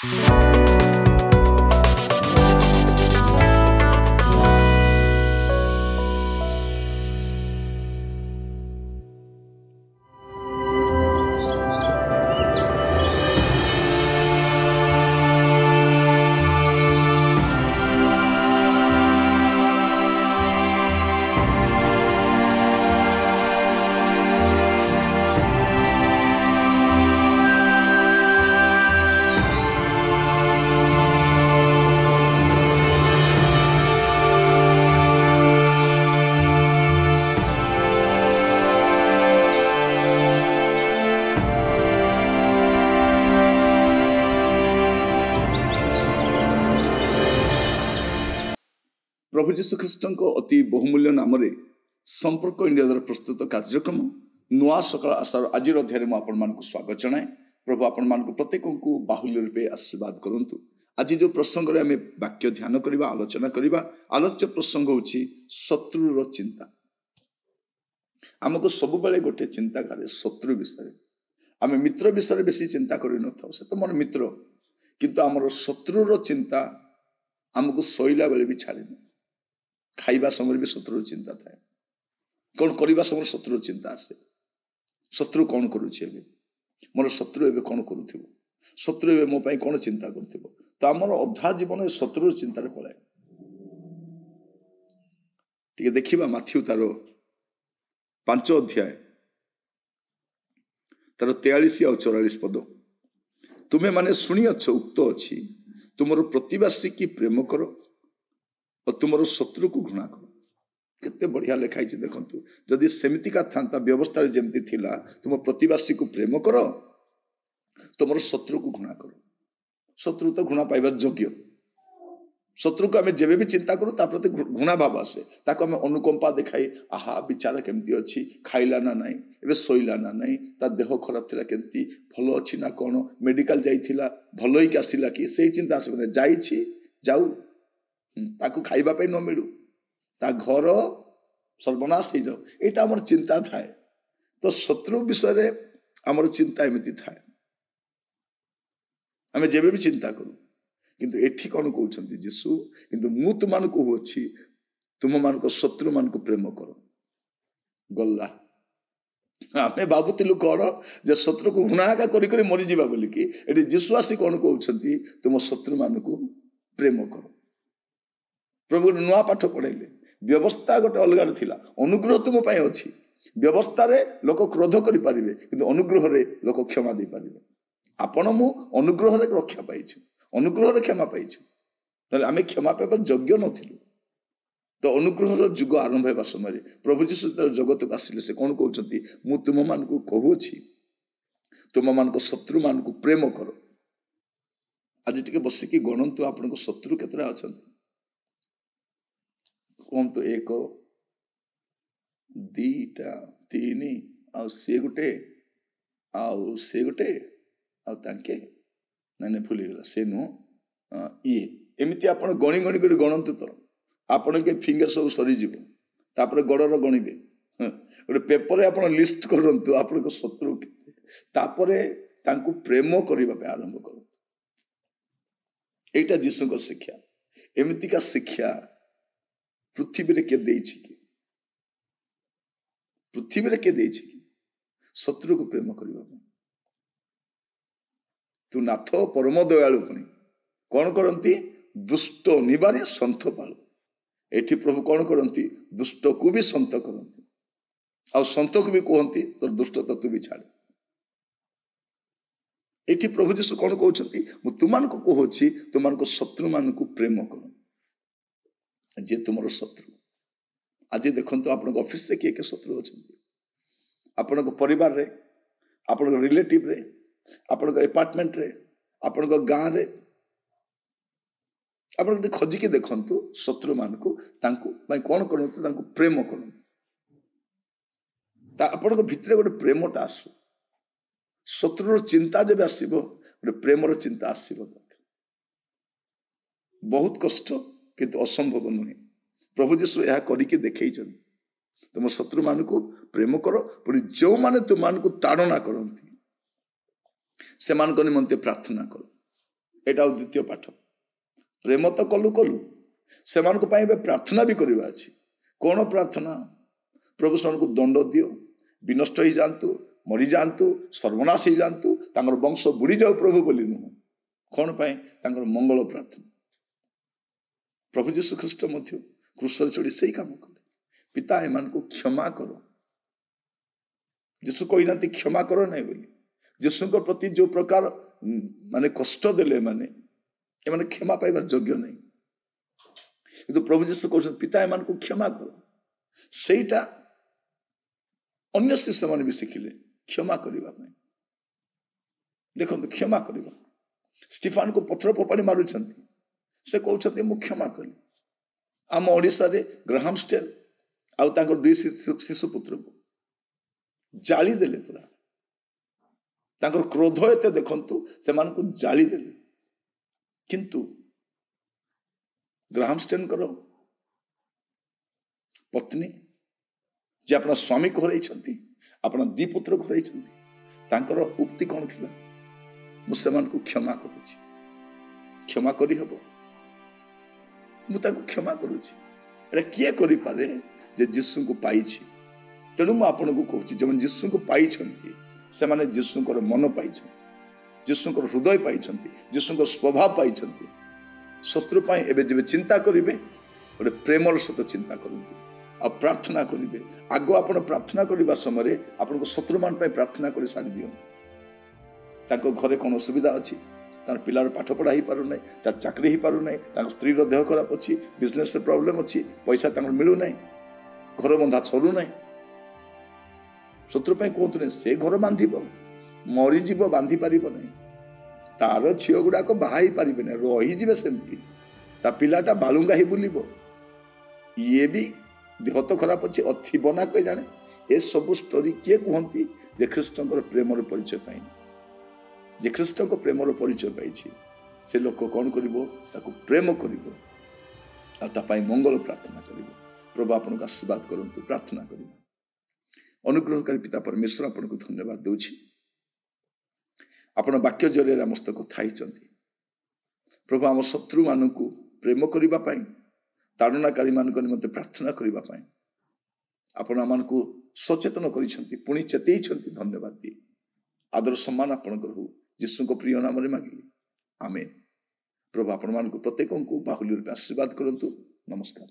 प्रभु जीशु ख्रीष्ट अति बहुमूल्य नाम संपर्क इंडिया द्वारा प्रस्तुत कार्यक्रम नुआ सकाल आशार आज अध्याय में आपण मान स्वागत जनाए। प्रभु आपण मान प्रत्येक को बाहुल्य रूपे आशीर्वाद करंतु। आज जो प्रसंग आम वाक्य ध्यान करवा आलोचना करवा आलोच्य प्रसंग होची शत्रुर चिंता। आमको सब बेले गोटे चिंता करे शत्रु विषय। आम मित्र विषय बेसी चिंता कर न था से तो मोर मित्र, किंतु आमर शत्रुर चिंता आमको शोला बेले भी छाड़ी। खाइबा समय भी शत्रु चिंता थाए, कौन करवा समय शत्रु चिंता आसे। शत्रु कौन करुचे, मोर शत्रु एवं कौन करुथिबो, शत्रु एवं मो पाई कौन चिंता करथिबो। तो आमर अधा जीवन शत्रु चिंतार पलाए। टिके देखिबा माथ्यू तार 5 अध्याय तार 43 और 44 पद। तुम्हें माने शुणी अच्छ उक्त अच्छी तुमर प्रतिवासी की प्रेम करो और तुमर शत्रु को घृणा करो। केते बढ़िया लिखाई देखंतु। जदि सेमितिका था व्यवस्था जेमती थिला तुम प्रतिवासी को प्रेम करो तुमर शत्रु को घृणा करो। शत्रु तो घृणा पाइबार योग्य। शत्रु को आम जेबे भी चिंता करूँ प्रति घृणा भाव आसे। ताको आम अनुकंपा देखाई आहा विचार केमती अच्छी, खाइला ना नाई, एबे सोइला ना नाई, ता देह खराब थिला केमती, भलो अच्छी ना कौन, मेडिकल जाइथिला भलो ही आसिला कि से चिंता आसबे। जाइछि जाऊ ताकू खाइबा पे न मिलू, ता घर सर्वनाश हो जाऊ, एटा हमर चिंता थाए। तो शत्रु विषय रे हमर चिंता एमिति थाए। आम जेबे भी चिंता करूँ किंतु एठी कौन कहते जीशु, किंतु मु तुम कहूँ तुम मान शत्रु मान प्रेम कर। गला आमे भावुलु कौन जे शत्रु को घृणागा करी मरीजा बोलिकी, एटी जीशु आसी कौन कहते तुम शत्रु मान प्रेम कर। प्रभु नुआ पाठ पढ़ेले। व्यवस्था गोटे अलग थिला, अनुग्रह तुम पाई अच्छी। व्यवस्था रे लोक क्रोध करि परिबे किंतु अनुग्रह रे लोक क्षमा दे परिबे। आपण मु अनुग्रह रे रक्षा पाइछु, अनुग्रह रे क्षमा पाइछु। ताले आमे क्षमा पाइबार योग्य नथिलु। तो अनुग्रह जुग आरंभ होगा समय प्रभु जीशु जगत को आसिले से कौन कहते मु तुम मान को कहूँ तुम मान शत्रु मान को प्रेम कर। आज टिके बसिकी गणतु आपण शत्रु केतरा अच्छा कहतु 1 2 3 आ सी गोटे आउ से गोटे आके ना भूलीगला से नुह ये एमती आप गणी गणी कर गणतु। तो आपण के फिंगर सब सरीज तापर गड़र गणिबे गोटे पेपर आप लिस्ट करंतु आपण शत्रु तापर तांकु प्रेम करने आरंभ कर। एटा जीशु शिक्षा। एमतीका शिक्षा पृथ्वी रे के देछि कि, पृथ्वी रे के देछि कि शत्रु को प्रेम करबा। तू नाथ परम दयालु पुणी कौन करती दुष्ट निवार्य सन्थ पालु। एठी प्रभु कौन करती दुष्ट को भी सन्त करती आ सन्त को भी कहती तोर दुष्टता तू भी छाड़। एठी प्रभु जीशु कौन कहते तुम को कहूँ तुम शत्रु मान को प्रेम कर। जे तुम शत्रु आज देखो आप ऑफिस से किए शत्रु अच्छा, आपण परिवार रे, आपण रिलेटिव रे, आपण अपार्टमेंट रे, आपण गाँव रे, आप खोजिकी देखु शत्रु मान को कौन करूँ प्रेम करूँ। आपण भितर गोटे प्रेमटा आसू। शत्रुर चिंता जब आसब गोटे प्रेमर चिंता आसब। बहुत कष्ट किंतु असंभव नुहे। प्रभु जीशु यह करके देखई तुम शत्रु मान को प्रेम करो। पुणी जो माने तुम मान को ताड़ना करती से मान निमंते प्रार्थना करो। एटा द्वितीय पाठ। प्रेम तो कलु कलु से प्रार्थना भी करवा अच्छी। कौन प्रार्थना? प्रभु से दंड दियो, विनष्ट हो जातु, मरी जातु, सर्वनाश हो जातु, वंश बुड़ी जाऊ प्रभु बोली नुह। कौन पाए? मंगल प्रार्थना। प्रभु जीशु ख्रीस्ट क्रूसर चढ़ी से ही काम कले। पिता एमान को क्षमा करो। जीशु कही ना क्षमा करो नहीं बोली। जीशु प्रति जो प्रकार माने कष्ट देले माने एमाने क्षमा पाइबार योग्य नहीं, किंतु प्रभु जीशु कहते पिता एमान को क्षमा करो। सेटा अन्य शिष्य माने भी शिखिले क्षमा करने। देखो क्षमा करवा। स्टीफान को पत्थर फोपाड़ी मारुंट से कहते मु क्षमा कली। आम ओडिशा रे ग्राहम स्टेल आउ तांकर दुई शिशु पुत्र को जाली देले पूरा। तांकर क्रोध एते देखंतु से मान को जाली देले। किंतु ग्राहम स्टेल करो पत्नी जे अपना स्वामी को हरई अपना दी पुत्र को हरई तांकर उक्ति कौन थिला? मुझे को क्षमा करुची। क्षमा करी हबो? मुझे क्षमा करुची। एटा किए करि पारे जे जीशु को पाइछि। तेणु मु आपन को कहूछि जे जीशु को पाइछंती से माने जीशु को मन पाइछंती, जीशु को हृदय पाइछंती, जीशु को स्वभाव पाइछंती। शत्रु पाई एबे जेबे चिंता करिवे गोटे प्रेमर सहित चिंता करंतु आ प्रार्थना करिवे। आगो आपण प्रार्थना करिबा समय आपण को शत्रु मान पाई प्रार्थना करि सारि दियो। ताको घरे कोन सुविधा अछि, तार पिलार पाठ पढ़ा ही पारु नै, तार चाकरी ही पारु नै, तार स्त्री रो देह खराब अछि, बिजनेस रे प्रॉब्लम अछि, पैसा तांकर मिलु नै, घर बंधा चलु नै। शत्रु पाई कोंतु नै से घर बांधिबो, मरि जीवो, बांधि पारिबो नै। तार छियो गुडा को बाहाई पारिबे नै, रही जिवे सेमती। ता पिलाटा बालुंगा ही बुलिबो। ये भी देह तो खराब अच्छे अथि बना कोई जाने। ए सब स्टोरी किए कहती जे ख्रीष्टर प्रेम परिचय पाई। जे ख्रीष्ट को प्रेम परिचय पाई से लोक कौन करिवो? ताको प्रेम करिवो आ तापाई मंगल प्रार्थना करिवो। प्रभु आपन को आशीर्वाद करंतु। प्रार्थना करिवो। अनुग्रहकारी पिता परमेश्वर आपन को धन्यवाद देउछि। आपन वाक्य जरिए मस्त कथा हिचंती प्रभु। आम शत्रु मान को प्रेम करिबा पाई, ताड़नाकारी मान निमंते प्रार्थना करिबा पाई आपण आमान को सचेतन करिसंती, पुणी चेतैछंती। धन्यवाद दी। आदर सम्मान आपनकर हो यीशु को प्रिय नाम रे मांगिली। आमेन। प्रभु आपण मान को प्रत्येक को बाहुल्य रूप आशीर्वाद करंतु। नमस्कार।